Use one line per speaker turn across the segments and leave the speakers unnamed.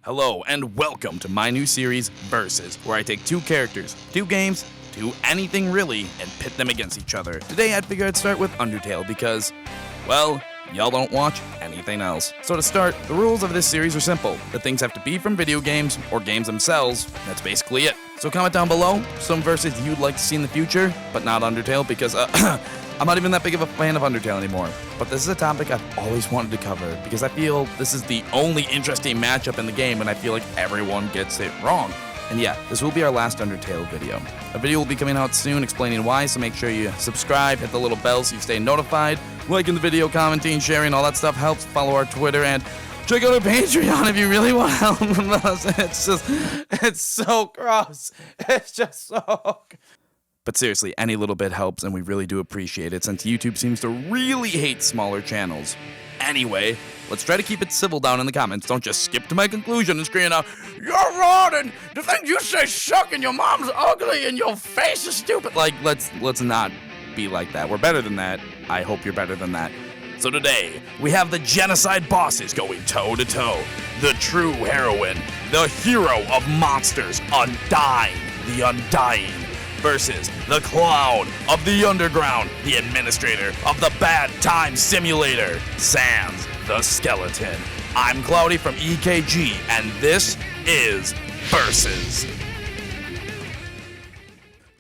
Hello and welcome to my new series, Versus, where I take two characters, two games, do anything really, and pit them against each other. Today I figured I'd start with Undertale because, well, y'all don't watch anything else. So to start, the rules of this series are simple. The things have to be from video games, or games themselves. That's basically it. So comment down below some verses you'd like to see in the future, but not Undertale because, I'm not even that big of a fan of Undertale anymore. But this is a topic I've always wanted to cover because I feel this is the only interesting matchup in the game and I feel like everyone gets it wrong. And yeah, this will be our last Undertale video. A video will be coming out soon explaining why, so make sure you subscribe, hit the little bell so you stay notified. Liking the video, commenting, sharing, all that stuff helps. Follow our Twitter and check out our Patreon if you really want to help us. It's so gross. It's just so... But seriously, any little bit helps, and we really do appreciate it, since YouTube seems to really hate smaller channels. Anyway, let's try to keep it civil down in the comments. Don't just skip to my conclusion and scream out, "You're wrong, and the things you say suck, and your mom's ugly, and your face is stupid." Like, let's not be like that. We're better than that. I hope you're better than that. So today, we have the Genocide Bosses going toe-to-toe. The true heroine, the hero of monsters, Undyne the Undying, versus the clown of the underground, the administrator of the bad time simulator, Sans the skeleton. I'm Kloudy from EKG, and this is Versus.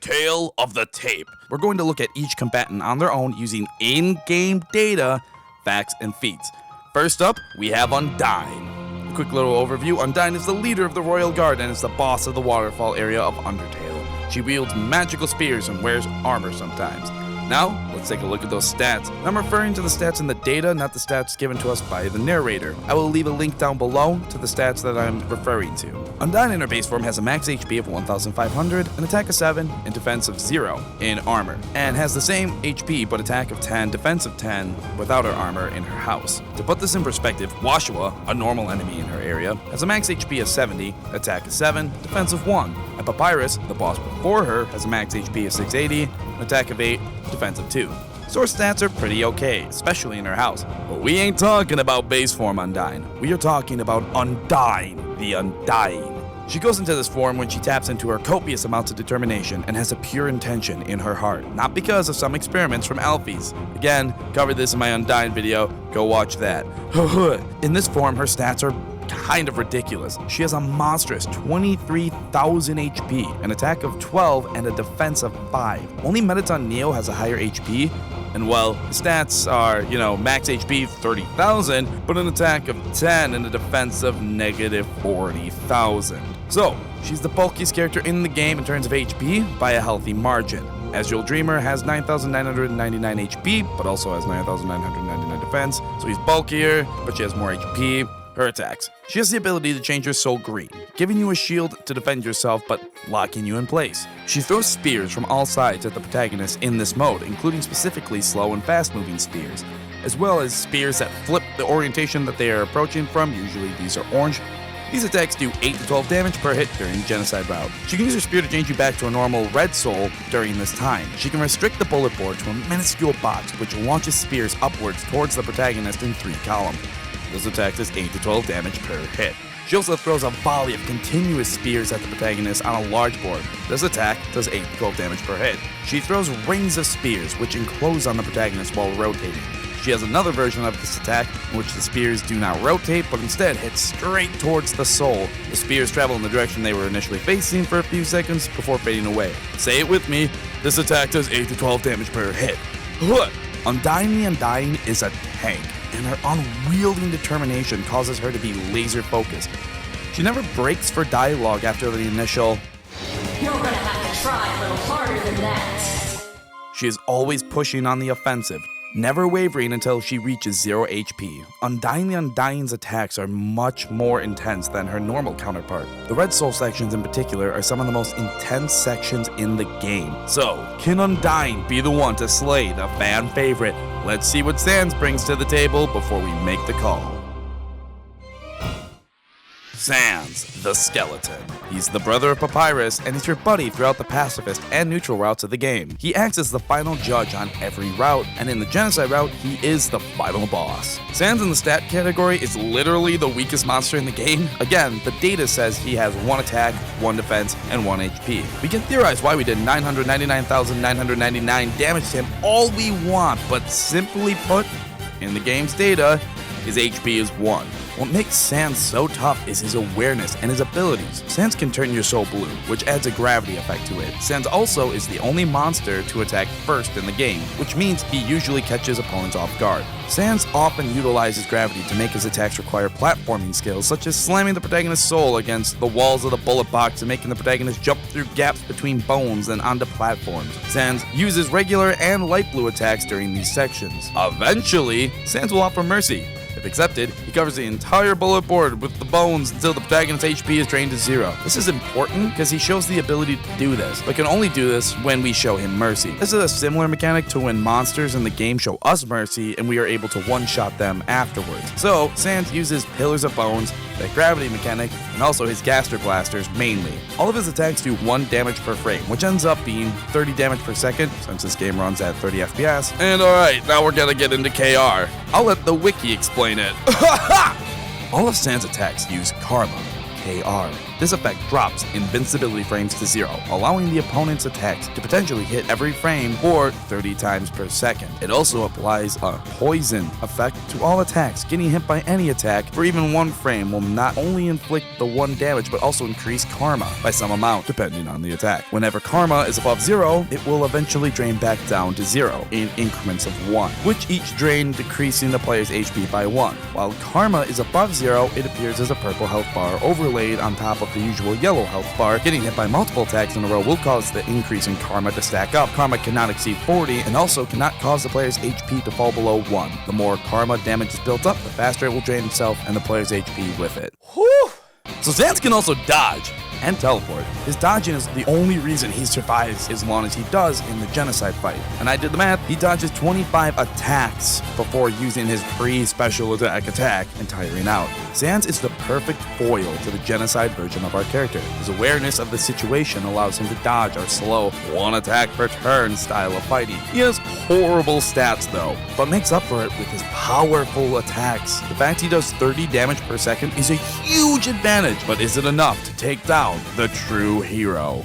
Tale of the tape. We're going to look at each combatant on their own using in-game data, facts, and feats. First up, we have Undyne. A quick little overview. Undyne is the leader of the Royal Guard and is the boss of the waterfall area of Undertale. She wields magical spears and wears armor sometimes. Now, let's take a look at those stats. I'm referring to the stats in the data, not the stats given to us by the narrator. I will leave a link down below to the stats that I'm referring to. Undyne in her base form has a max HP of 1,500, an attack of 7, and defense of 0 in armor, and has the same HP but attack of 10, defense of 10 without her armor in her house. To put this in perspective, Washua, a normal enemy in her area, has a max HP of 70, attack of 7, defense of 1, and Papyrus, the boss before her, has a max HP of 680, an attack of 8, defense of 2. So her stats are pretty okay, especially in her house. But we ain't talking about base form Undyne. We are talking about Undyne the Undying. She goes into this form when she taps into her copious amounts of determination and has a pure intention in her heart, not because of some experiments from Alphys. Again, covered this in my Undyne video, go watch that. In this form, her stats are kind of ridiculous. She has a monstrous 23,000 HP, an attack of 12, and a defense of 5. Only Mettaton Neo has a higher HP, and well, the stats are, max HP 30,000, but an attack of 10 and a defense of negative 40,000. So, she's the bulkiest character in the game in terms of HP by a healthy margin. Azrael Dreamer has 9,999 HP, but also has 9,999 defense, so he's bulkier, but she has more HP. Her attacks. She has the ability to change her soul green, giving you a shield to defend yourself but locking you in place. She throws spears from all sides at the protagonist in this mode, including specifically slow and fast moving spears, as well as spears that flip the orientation that they are approaching from. Usually these are orange. These attacks do 8 to 12 damage per hit during the Genocide route. She can use her spear to change you back to a normal red soul during this time. She can restrict the bullet board to a minuscule box, which launches spears upwards towards the protagonist in 3 columns. This attack does 8 to 12 damage per hit. She also throws a volley of continuous spears at the protagonist on a large board. This attack does 8 to 12 damage per hit. She throws rings of spears, which enclose on the protagonist while rotating. She has another version of this attack, in which the spears do not rotate, but instead hit straight towards the soul. The spears travel in the direction they were initially facing for a few seconds before fading away. Say it with me, this attack does 8 to 12 damage per hit. Undyne the Undying is a tank, and her unwielding determination causes her to be laser focused. She never breaks for dialogue after the initial,
"You're gonna have to try a little harder than that."
She is always pushing on the offensive, never wavering until she reaches 0 HP. Undyne the Undying's attacks are much more intense than her normal counterpart. The Red Soul sections in particular are some of the most intense sections in the game. So, can Undyne be the one to slay the fan favorite? Let's see what Sans brings to the table before we make the call. Sans, the skeleton. He's the brother of Papyrus, and is your buddy throughout the pacifist and neutral routes of the game. He acts as the final judge on every route, and in the Genocide route, he is the final boss. Sans in the stat category is literally the weakest monster in the game. Again, the data says he has 1 attack, 1 defense, and 1 HP. We can theorize why we did 999,999 damage to him all we want, but simply put, in the game's data, his HP is 1. What makes Sans so tough is his awareness and his abilities. Sans can turn your soul blue, which adds a gravity effect to it. Sans also is the only monster to attack first in the game, which means he usually catches opponents off guard. Sans often utilizes gravity to make his attacks require platforming skills, such as slamming the protagonist's soul against the walls of the bullet box and making the protagonist jump through gaps between bones and onto platforms. Sans uses regular and light blue attacks during these sections. Eventually, Sans will offer mercy. If accepted, he covers the entire bullet board with the bones until the protagonist's HP is drained to 0. This is important because he shows the ability to do this, but can only do this when we show him mercy. This is a similar mechanic to when monsters in the game show us mercy and we are able to one-shot them afterwards. So, Sans uses Pillars of Bones, the gravity mechanic, and also his Gaster Blasters mainly. All of his attacks do 1 damage per frame, which ends up being 30 damage per second, since this game runs at 30 FPS. And alright, now we're gonna get into KR. I'll let the wiki explain it. All of Sans attacks use Karma, KR. This effect drops invincibility frames to 0, allowing the opponent's attacks to potentially hit every frame or 30 times per second. It also applies a poison effect to all attacks. Getting hit by any attack for even 1 frame will not only inflict the 1 damage, but also increase Karma by some amount, depending on the attack. Whenever Karma is above 0, it will eventually drain back down to 0 in increments of 1, which each drain decreasing the player's HP by 1. While Karma is above 0, it appears as a purple health bar overlaid on top of the usual yellow health bar. Getting hit by multiple attacks in a row will cause the increase in Karma to stack up. Karma cannot exceed 40 and also cannot cause the player's HP to fall below 1. The more Karma damage is built up, the faster it will drain itself and the player's HP with it. Whew! So Sans can also dodge and teleport. His dodging is the only reason he survives as long as he does in the Genocide fight. And I did the math, he dodges 25 attacks before using his pre-special attack and tiring out. Sans is the perfect foil to the Genocide version of our character. His awareness of the situation allows him to dodge our slow 1 attack per turn style of fighting. He has horrible stats though, but makes up for it with his powerful attacks. The fact he does 30 damage per second is a huge advantage, but is it enough to take down the true hero?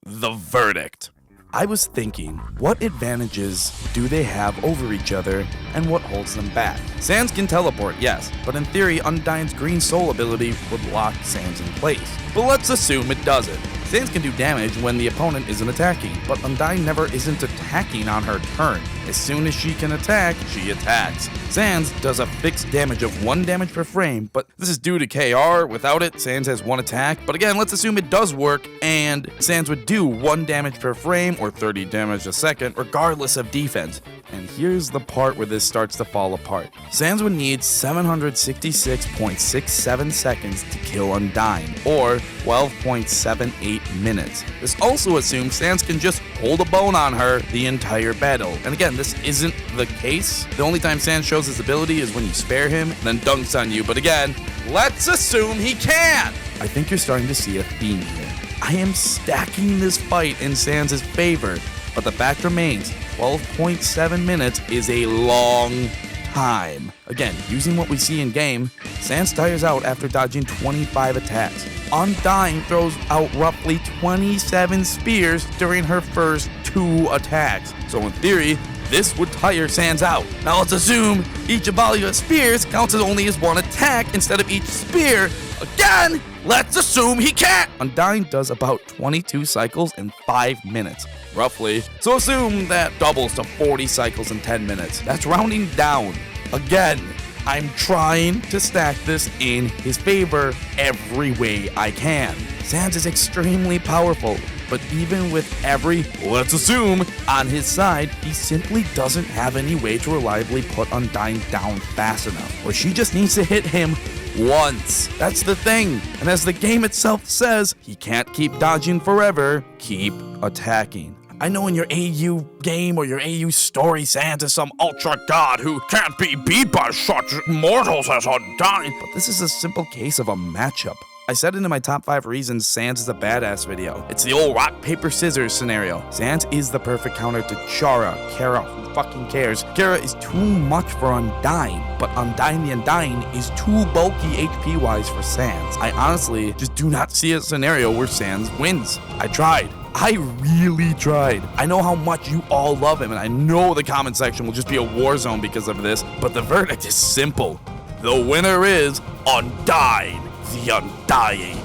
The verdict. I was thinking, what advantages do they have over each other, and what holds them back? Sans can teleport, yes, but in theory, Undyne's green soul ability would lock Sans in place. But let's assume it doesn't. Sans can do damage when the opponent isn't attacking, but Undyne never isn't attacking on her turn. As soon as she can attack, she attacks. Sans does a fixed damage of 1 damage per frame, but this is due to KR. Without it, Sans has 1 attack. But again, let's assume it does work, and Sans would do 1 damage per frame or 30 damage a second, regardless of defense. And here's the part where this starts to fall apart. Sans would need 766.67 seconds to kill Undyne, or 12.78 minutes. This also assumes Sans can just hold a bone on her the entire battle. And again, this isn't the case. The only time Sans shows his ability is when you spare him, then dunks on you. But again, let's assume he can! I think you're starting to see a theme here. I am stacking this fight in Sans' favor, but the fact remains, 12.7 minutes is a long time. Again, using what we see in game, Sans tires out after dodging 25 attacks. Undyne throws out roughly 27 spears during her first 2 attacks. So in theory, this would tire Sans out. Now let's assume each of Valia's spears counts as only as 1 attack instead of each spear. Again, let's assume he can't! Undyne does about 22 cycles in 5 minutes, roughly. So assume that doubles to 40 cycles in 10 minutes. That's rounding down. Again, I'm trying to stack this in his favor every way I can. Sans is extremely powerful, but even with every let's assume on his side, he simply doesn't have any way to reliably put Undyne down fast enough, or she just needs to hit him once. That's the thing. And as the game itself says, he can't keep dodging forever, keep attacking. I know in your AU game or your AU story, Sans is some ultra god who can't be beat by such mortals as Undyne. But this is a simple case of a matchup. I said it in my top 5 reasons Sans is a badass video. It's the old rock, paper, scissors scenario. Sans is the perfect counter to Chara, Kara, who fucking cares. Kara is too much for Undyne, but Undyne the Undying is too bulky HP-wise for Sans. I honestly just do not see a scenario where Sans wins. I tried. I really tried. I know how much you all love him, and I know the comment section will just be a war zone because of this, but the verdict is simple. The winner is Undyne the Undying.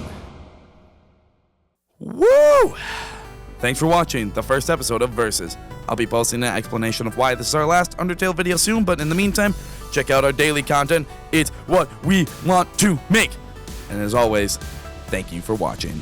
Woo! Thanks for watching the first episode of Versus. I'll be posting an explanation of why this is our last Undertale video soon, but in the meantime, check out our daily content. It's what we want to make. And as always, thank you for watching.